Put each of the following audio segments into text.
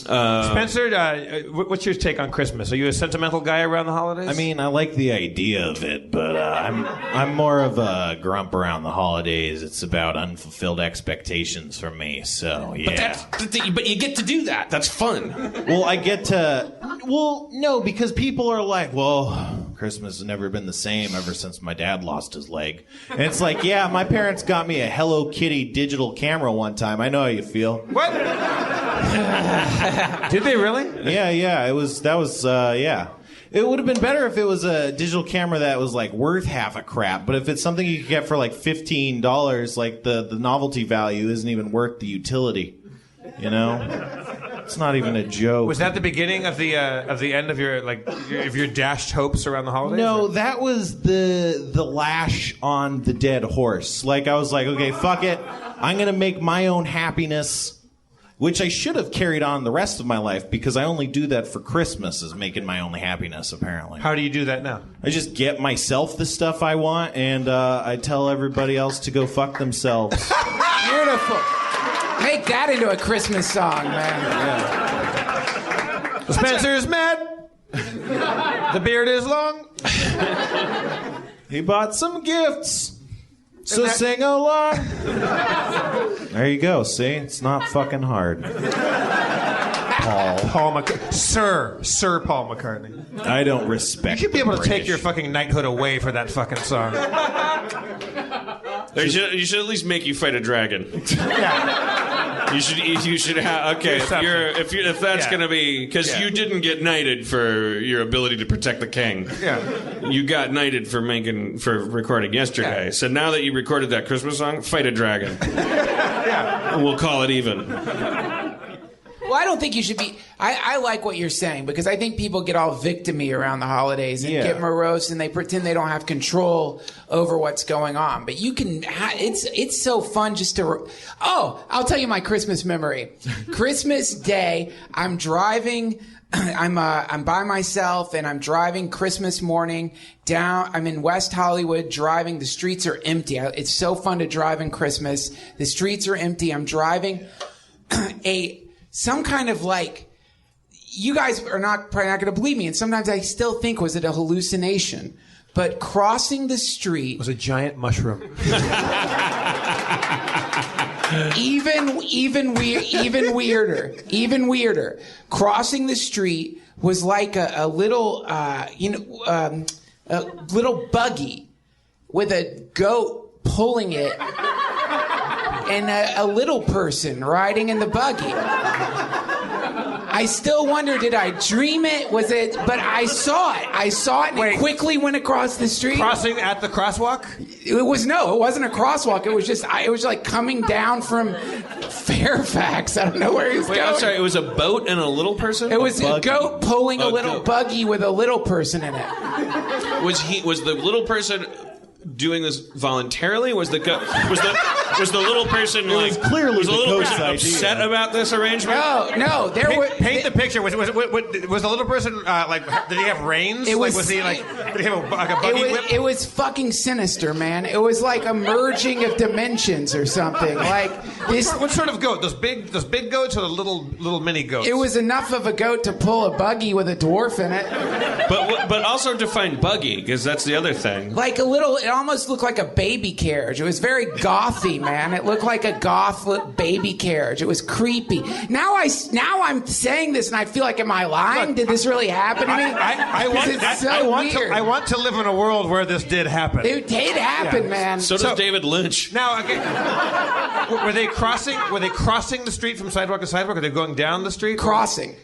Spencer, what's your take on Christmas? Are you a sentimental guy around the holidays? I mean, I like the idea of it, but I'm more of a grump around the holidays. It's about unfulfilled expectations from me, so yeah. But you get to do that. That's fun. Well, I get to... Well, no, because people are like, well, Christmas has never been the same ever since my dad lost his leg. And it's like, yeah, my parents got me a Hello Kitty digital camera one time. I know how you feel. What? Did they really? Yeah. Yeah. It would have been better if it was a digital camera that was like worth half a crap. But if it's something you could get for like $15, like the novelty value isn't even worth the utility. You know? It's not even a joke. Was that the beginning of the end of your dashed hopes around the holidays? No, or? that was the lash on the dead horse. Like, I was like, okay, fuck it. I'm going to make my own happiness, which I should have carried on the rest of my life because I only do that for Christmas, is making my only happiness, apparently. How do you do that now? I just get myself the stuff I want, and I tell everybody else to go fuck themselves. Beautiful. Make that into a Christmas song, man. Yeah. Spencer's mad. The beard is long. He bought some gifts. So sing along. There you go. See? It's not fucking hard. Paul McCartney. Sir Paul McCartney. I don't respect. You should be able to British. take your fucking knighthood away for that fucking song. You should at least make you fight a dragon. Yeah. You should have. Okay, if that's gonna be because you didn't get knighted for your ability to protect the king. Yeah. You got knighted for recording yesterday. Yeah. So now that you recorded that Christmas song, fight a dragon. Yeah. We'll call it even. Well, I don't think you should be... I like what you're saying, because I think people get all victim-y around the holidays and get morose, and they pretend they don't have control over what's going on. But you can... It's so fun just to... Oh, I'll tell you my Christmas memory. Christmas Day, I'm driving... I'm by myself, and I'm driving Christmas morning down. I'm in West Hollywood driving. The streets are empty. It's so fun to drive in Christmas. The streets are empty. I'm driving some kind of like, you guys are probably not going to believe me, and sometimes I still think, was it a hallucination? But crossing the street... It was a giant mushroom. even weirder. Crossing the street was like a little, a little buggy with a goat pulling it, and a little person riding in the buggy. I still wonder, did I dream it? Was it? But I saw it. And it quickly went across the street. Crossing at the crosswalk? It wasn't a crosswalk. It was like coming down from Fairfax. I don't know where he was going. I'm sorry, it was a boat and a little person? It was a goat pulling a little buggy with a little person in it. Was the little person doing this voluntarily? Was the little person like clearly was the little person idea. upset about this arrangement? No. Paint the picture. Was the little person did he have reins? Did he have a buggy whip? It was fucking sinister, man. It was like a merging of dimensions or something. Like this. What sort of goat? Those big goats or the little mini goats? It was enough of a goat to pull a buggy with a dwarf in it. But also define buggy, because that's the other thing. Like a little. It almost looked like a baby carriage. It was very gothy, man. It looked like a goth baby carriage. It was creepy. Now I'm saying this and I feel like, am I lying? Did this really happen to me? I want to live in a world where this did happen. It did happen, man. So does David Lynch. Now, were they crossing the street from sidewalk to sidewalk? Are they going down the street? Crossing.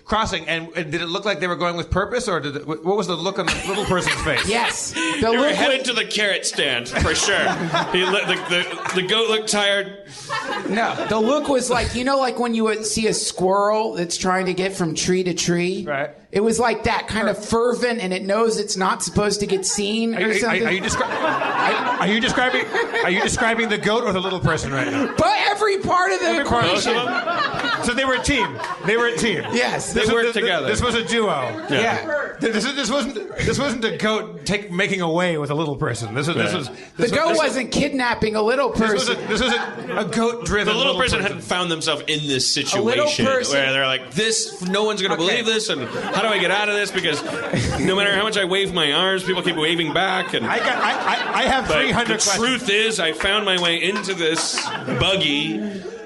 And did it look like they were going with purpose, or what was the look on the little person's face? Yes. They were headed to the carrot stand, for sure. The goat looked tired. No, the look was like, like when you would see a squirrel that's trying to get from tree to tree? Right. It was like that kind of fervent, and it knows it's not supposed to get seen or something. Are you describing the goat or the little person right now? But every part of the equation. So they were a team. Yes, they worked together. This was a duo. Yeah. This wasn't a goat making away with a little person. The goat wasn't kidnapping a little person. This was a goat-driven. The little person hadn't found themselves in this situation where they're like, "This, no one's going to believe this, and how do I get out of this? Because no matter how much I wave my arms, people keep waving back." And I have 300 questions. The truth is, I found my way into this buggy,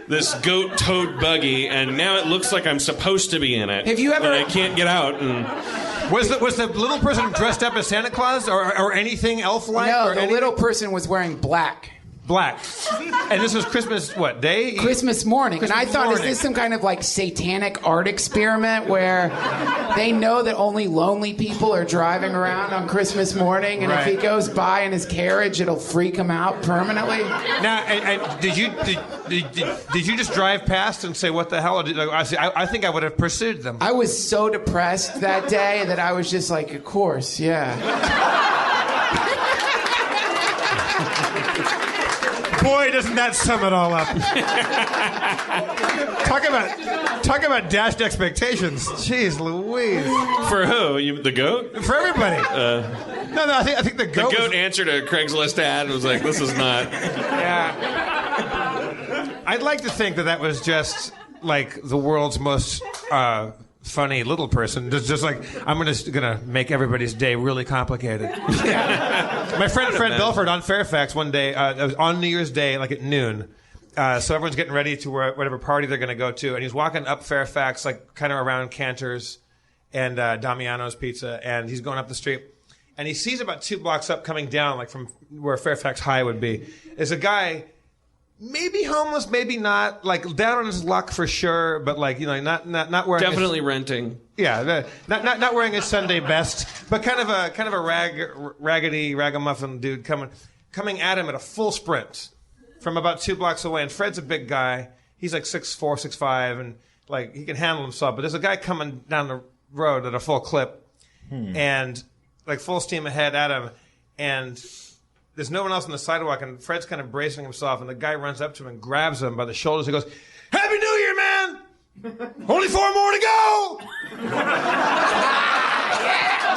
this goat-towed buggy, and now it looks like I'm supposed to be in it. Have you ever? But I can't get out. And was the little person dressed up as Santa Claus or anything elf-like? No, the little person was wearing black. Black. And this was Christmas, day? Christmas morning. Christmas and I thought, morning. Is this some kind of like satanic art experiment where they know that only lonely people are driving around on Christmas morning, and if he goes by in his carriage, it'll freak him out permanently? Now, and did you just drive past and say, what the hell? I think I would have pursued them. I was so depressed that day that I was just like, of course, yeah. Boy, doesn't that sum it all up. Talk about dashed expectations. Jeez Louise. for who? The goat? For everybody. No, I think the goat. The goat answered a Craigslist ad and was like, "This is not." Yeah. I'd like to think that was just like the world's most funny little person. Just like, I'm gonna make everybody's day really complicated. My friend Fred Belford on Fairfax one day, it was on New Year's Day, like at noon. So everyone's getting ready to whatever party they're going to go to, and he's walking up Fairfax, like kind of around Cantor's and Damiano's Pizza, and he's going up the street, and he sees about 2 blocks up, coming down, like from where Fairfax High would be, is a guy, maybe homeless, maybe not, like down on his luck for sure, but like, not wearing Definitely renting. Yeah, not wearing his Sunday best, but kind of a raggedy ragamuffin dude coming at him at a full sprint from about 2 blocks away. And Fred's a big guy. He's like 6'4", 6'5", and like he can handle himself. But there's a guy coming down the road at a full clip, and like full steam ahead at him, and there's no one else on the sidewalk, and Fred's kind of bracing himself, and the guy runs up to him and grabs him by the shoulders. He goes, "Happy New Year, man! Only 4 more to go!"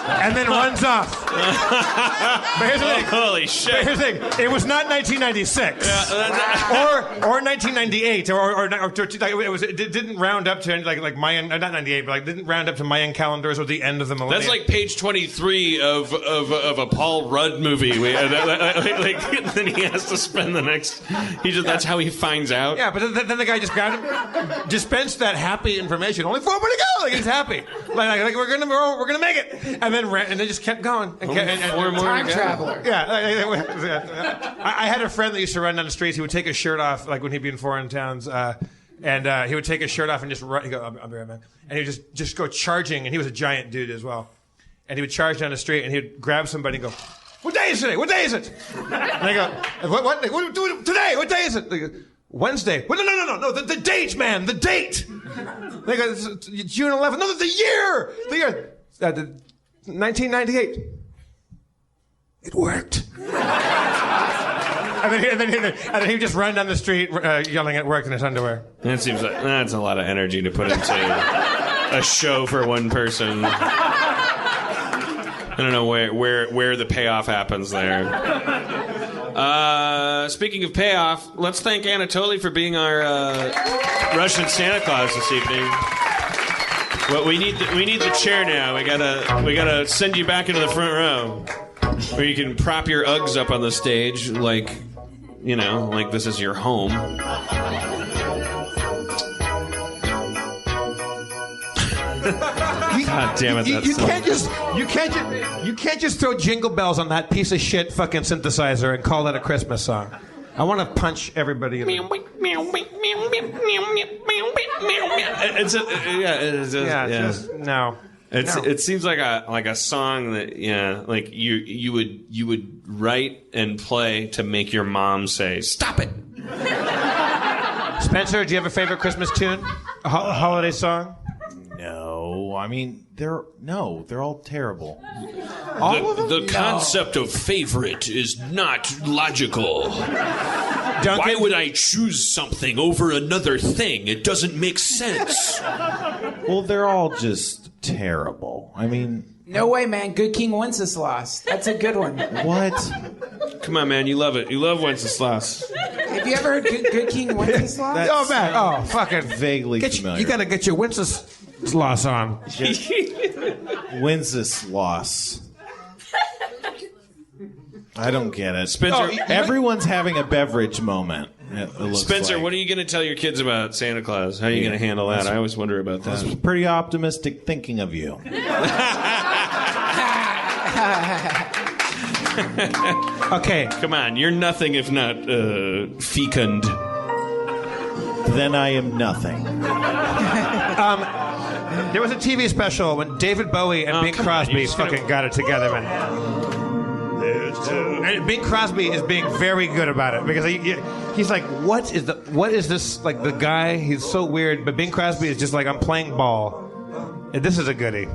And then runs off. But here's the thing. Holy shit. But here's the thing. It was not 1996. Or 1998. It didn't round up to like Mayan, not 98, but like didn't round up to Mayan calendars or the end of the millennium. That's like page 23 of a Paul Rudd movie. Then he has to spend the next. That's how he finds out. Yeah, but then the guy just grabbed him, dispensed that happy information. Only 4 more to go. Like he's happy. Like we're gonna make it. And then just kept going. And 4 more Time to go. traveler. Yeah. I had a friend that used to run down the streets. He would take his shirt off, like when he'd be in foreign towns, and he would take his shirt off and just run. He'd go, "I'll be right back." And he would just go charging. And he was a giant dude as well. And he would charge down the street, and he'd grab somebody and go, "What day is today? What day is it?" And they go, "What today? What day is it?" They go, "Wednesday." "Well, no, the date, man, the date." They go, "It's June 11th. No, the year. 1998. It worked. and then he would just run down the street yelling at work in his underwear. That seems like that's a lot of energy to put into a show for one person. I don't know where the payoff happens there. Speaking of payoff, let's thank Anatoly for being our Russian Santa Claus this evening. Well, we need the chair now. We gotta send you back into the front row, where you can prop your Uggs up on the stage, like this is your home. God damn it! You can't just throw jingle bells on that piece of shit fucking synthesizer and call that a Christmas song. I want to punch everybody. No. It seems like a song that like you would write and play to make your mom say stop it. Spencer, do you have a favorite Christmas tune? A holiday song? No, I mean, they're all terrible. The concept of favorite is not logical. Duncan, Why would I choose something over another thing? It doesn't make sense. Well, they're all just terrible. I mean, No way, man. Good King Wenceslas. That's a good one. what? Come on, man. You love it. You love Wenceslas. Have you ever heard Good King Wenceslas? oh man, oh fucking Vaguely familiar. You got to get your Wenceslas on. Wenceslas. I don't get it. Spencer, Everyone's having a beverage moment. It looks Spencer, like. what are you going to tell your kids about Santa Claus? How are you going to handle that? I always wonder about that. That's pretty optimistic thinking of you. Okay, Come on, you're nothing if not fecund. Then I am nothing. there was a TV special when David Bowie and Bing come on, Crosby you're just gonna- fucking got it together, man. And Bing Crosby is being very good about it because he's like, what is this? Like the guy, he's so weird, but Bing Crosby is just like, I'm playing ball. And this is a goodie.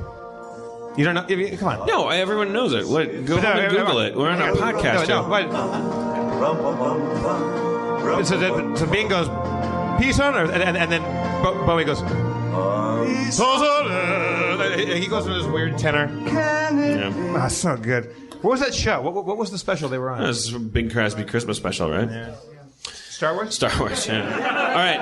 You don't know? Come on. No, everyone knows it. Go home and Google it. We're on a podcast. So Bing goes, peace on earth, and then Bowie goes, peace on earth. He goes in this weird tenor. Yeah. So good. What was that show? What was the special they were on? This is a Bing Crosby Christmas special, right? Star Wars? Star Wars, yeah. All right.